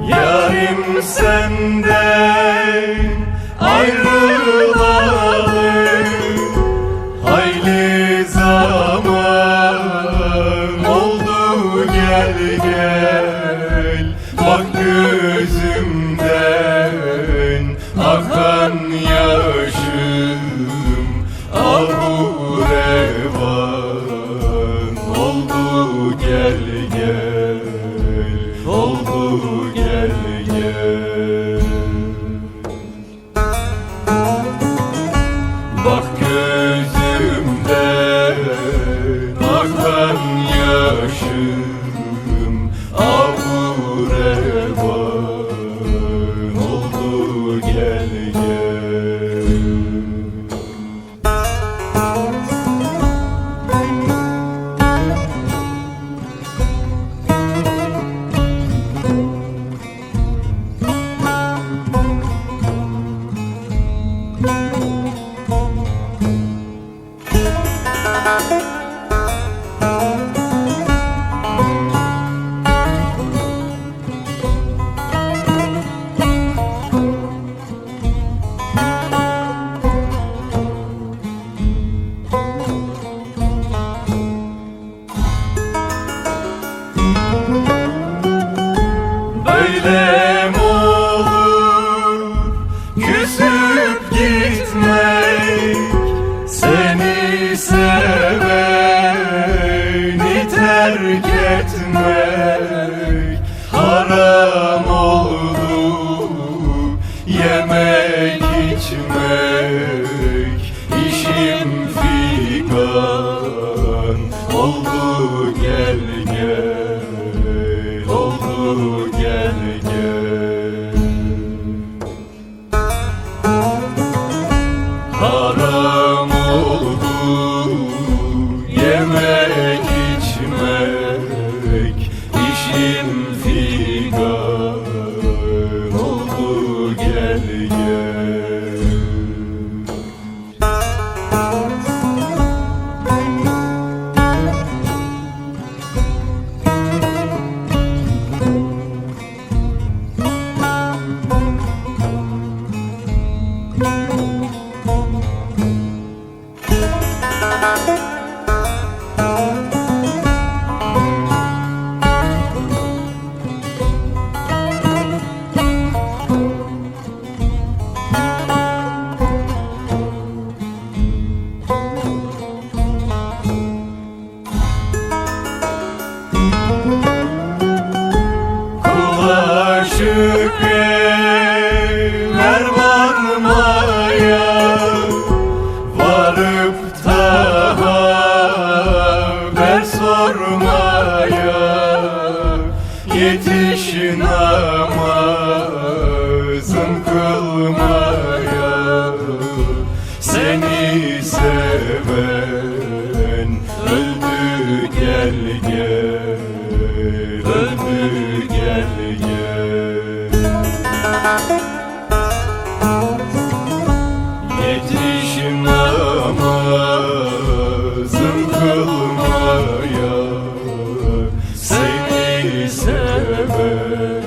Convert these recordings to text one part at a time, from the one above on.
Yarim senden ayrılalı hayli zaman oldu, gel gel bak gözümden akan yaşım al bu revan oldu, gel gel oldu, gel gel. Bak gözümden akan yaşım al bu revan oldu, gel gel. Böyle mi olur küsüp gitmek, seni seveni terk etmek? Haram oldu yemek içmek, işim figan oldu, gel gel oldu, gel gel. Haram oldu yemek içmek, işim figan oldu, gel gel. Aşık eller varmaya, varıp da haber sormaya, yetiş namazım kılmaya. Seni seven öldü, gel gel öldü, gel gel. Yetiş namazım kılmaya, seni seven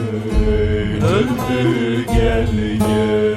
öldü, gel gel.